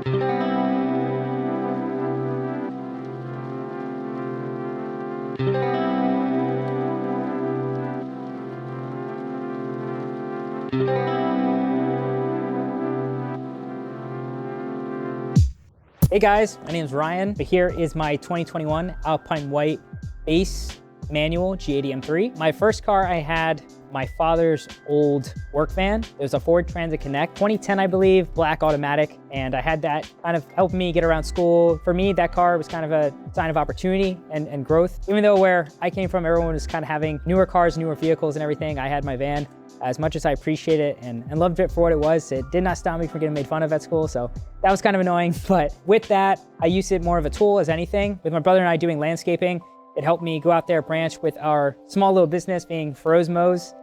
Hey guys, my name is Ryan. Here is my 2021 Alpine White base manual G80 M3. My first car I had my father's old work van. It was a Ford Transit Connect, 2010 I believe, black automatic, and I had that kind of help me get around school. For me, that car was kind of a sign of opportunity and growth. Even though where I came from, everyone was kind of having newer cars, newer vehicles and everything, I had my van. As much as I appreciate it and loved it for what it was, it did not stop me from getting made fun of at school, so that was kind of annoying. But with that, I used it more of a tool as anything. With my brother and I doing landscaping, it helped me go out there, branch with our small little business being Feroz Mows.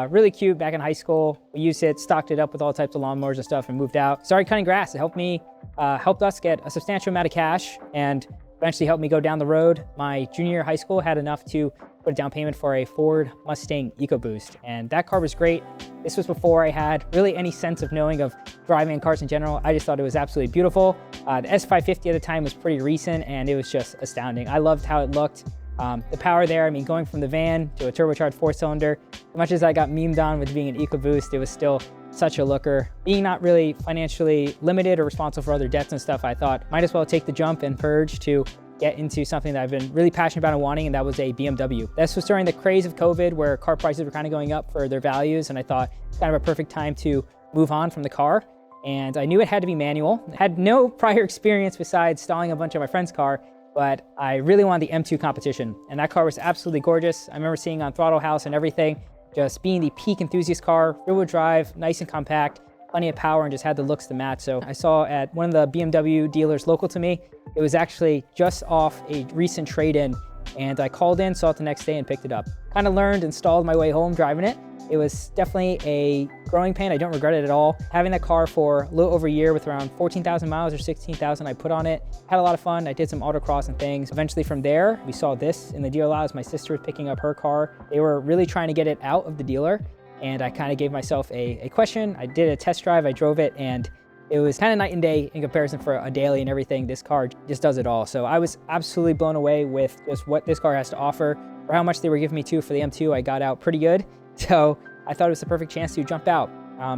Really cute back in high school. We used it, stocked it up with all types of lawnmowers and stuff and moved out. Started cutting grass. It helped us get a substantial amount of cash and eventually helped me go down the road. My junior year of high school had enough to put a down payment for a Ford Mustang EcoBoost. And that car was great. This was before I had really any sense of knowing of driving cars in general. I just thought it was absolutely beautiful. The S550 at the time was pretty recent and it was just astounding. I loved how it looked. The power there, I mean, going from the van to a turbocharged 4-cylinder, as much as I got memed on with being an EcoBoost, it was still such a looker. Being not really financially limited or responsible for other debts and stuff, I thought might as well take the jump and purge to get into something that I've been really passionate about and wanting, and that was a BMW. This was during the craze of COVID where car prices were kind of going up for their values, and I thought it's kind of a perfect time to move on from the car. And I knew it had to be manual. I had no prior experience besides stalling a bunch of my friend's car, but I really wanted the M2 competition. And that car was absolutely gorgeous. I remember seeing on Throttle House and everything, just being the peak enthusiast car, rear-wheel drive, nice and compact, plenty of power, and just had the looks to match. So I saw at one of the BMW dealers local to me, it was actually just off a recent trade-in, and I called in, saw it the next day, and picked it up. Kind of learned and stalled my way home driving it. It was definitely a growing pain. I don't regret it at all. Having that car for a little over a year with around 14,000 miles or 16,000 I put on it, had a lot of fun. I did some autocross and things. Eventually from there, we saw this in the dealer lot as my sister was picking up her car. They were really trying to get it out of the dealer, and I kind of gave myself a question. I did a test drive, I drove it, and it was kind of night and day in comparison for a daily and everything. This car just does it all. So I was absolutely blown away with just what this car has to offer. For how much they were giving me too for the M2, I got out pretty good. So I thought it was the perfect chance to jump out.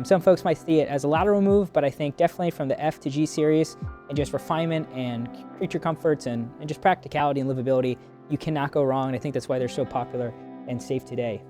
Some folks might see it as a lateral move, but I think definitely from the F to G series and just refinement and creature comforts and just practicality and livability, you cannot go wrong. And I think that's why they're so popular and safe today.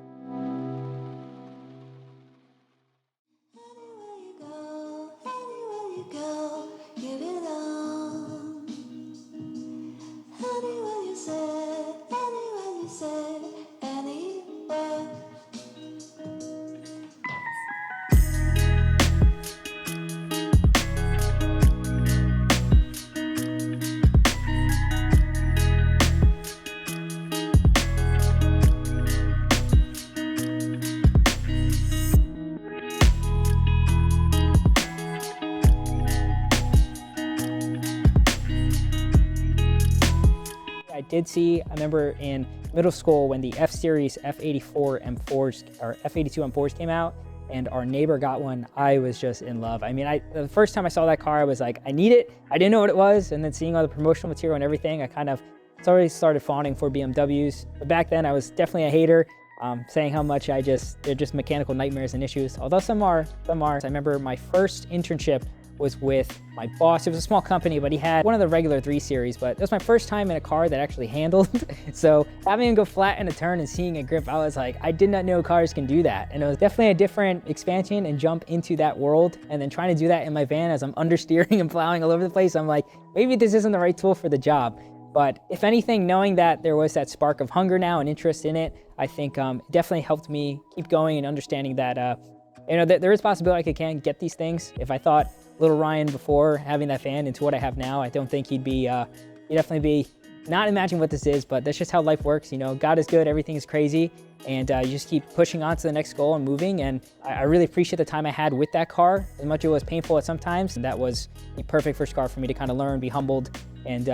I did see, I remember in middle school when the F-Series F84 M4s or F82 M4s came out and our neighbor got one, I was just in love. I mean, the first time I saw that car, I was like, I need it. I didn't know what it was. And then seeing all the promotional material and everything, I kind of already started fawning for BMWs. But back then I was definitely a hater, saying how much they're just mechanical nightmares and issues. Although some are. I remember my first internship was with my boss. It was a small company, but he had one of the regular 3 Series, but it was my first time in a car that actually handled. So having him go flat in a turn and seeing it grip, I was like, I did not know cars can do that. And it was definitely a different expansion and jump into that world. And then trying to do that in my van as I'm understeering and plowing all over the place, I'm like, maybe this isn't the right tool for the job. But if anything, knowing that there was that spark of hunger now and interest in it, I think it definitely helped me keep going and understanding that, there is a possibility I can get these things. If I thought little Ryan before having that van into what I have now, I don't think he'd definitely be not imagining what this is, but that's just how life works. God is good, everything is crazy, and you just keep pushing on to the next goal and moving. And I really appreciate the time I had with that car, as much as it was painful at some times. And that was the perfect first car for me to kind of learn, be humbled. And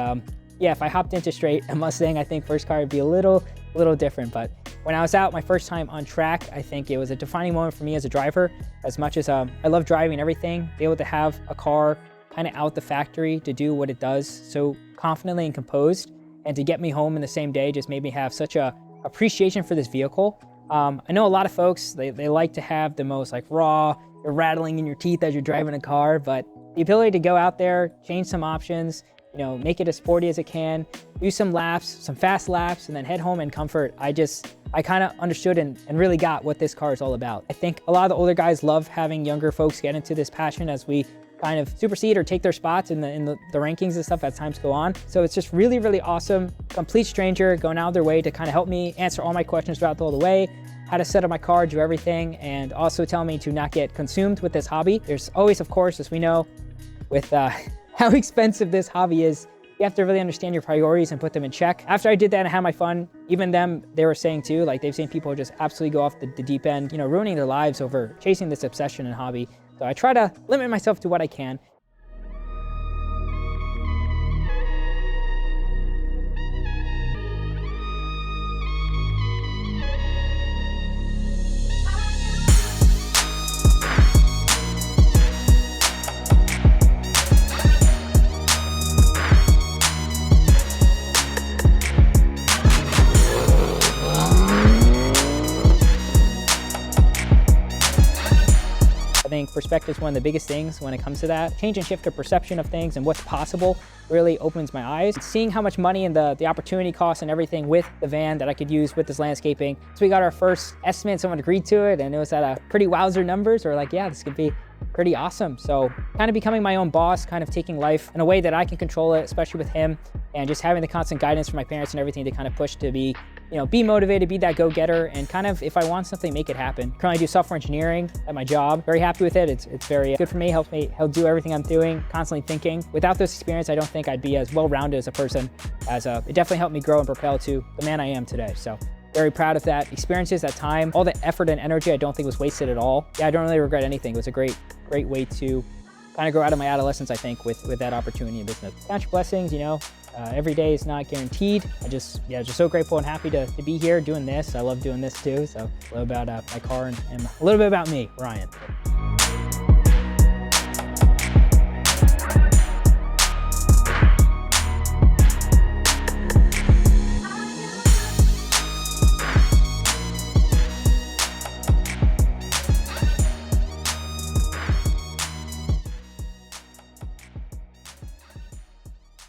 yeah, if I hopped into straight a Mustang, I think first car would be a little different. But when I was out my first time on track, I think it was a defining moment for me as a driver. As much as I love driving and everything, be able to have a car kind of out the factory to do what it does so confidently and composed, and to get me home in the same day just made me have such a appreciation for this vehicle. I know a lot of folks, they like to have the most like raw, you're rattling in your teeth as you're driving a car, but the ability to go out there, change some options, you know, make it as sporty as it can, do some laps, some fast laps, and then head home in comfort. I kind of understood and really got what this car is all about. I think a lot of the older guys love having younger folks get into this passion as we kind of supersede or take their spots in the rankings and stuff as times go on. So it's just really, really awesome. Complete stranger going out of their way to kind of help me answer all my questions throughout the whole way, how to set up my car, do everything, and also tell me to not get consumed with this hobby. There's always, of course, as we know, with how expensive this hobby is, you have to really understand your priorities and put them in check. After I did that and had my fun, even them, they were saying too, like they've seen people just absolutely go off the deep end, you know, ruining their lives over chasing this obsession and hobby. So I try to limit myself to what I can. I think perspective is one of the biggest things when it comes to that. Change and shift the perception of things and what's possible really opens my eyes. Seeing how much money and the opportunity costs and everything with the van that I could use with this landscaping. So we got our first estimate, someone agreed to it, and it was at a pretty wowzer numbers. We're like, yeah, this could be pretty awesome. So kind of becoming my own boss, kind of taking life in a way that I can control it, especially with him, and just having the constant guidance from my parents and everything to kind of push to be, you know, be motivated, be that go-getter, and kind of, if I want something, make it happen. Currently do software engineering at my job. Very happy with it. It's very good for me, helps me help do everything I'm doing, constantly thinking. Without this experience, I don't think I'd be as well-rounded as a person, as it definitely helped me grow and propel to the man I am today. So very proud of that. Experiences, that time, all the effort and energy I don't think was wasted at all. Yeah, I don't really regret anything. It was a great way to kind of grow out of my adolescence, I think, with that opportunity in business. Count your blessings, you know. Every day is not guaranteed. Just so grateful and happy to be here doing this. I love doing this too. So a little about my car and a little bit about me, Ryan.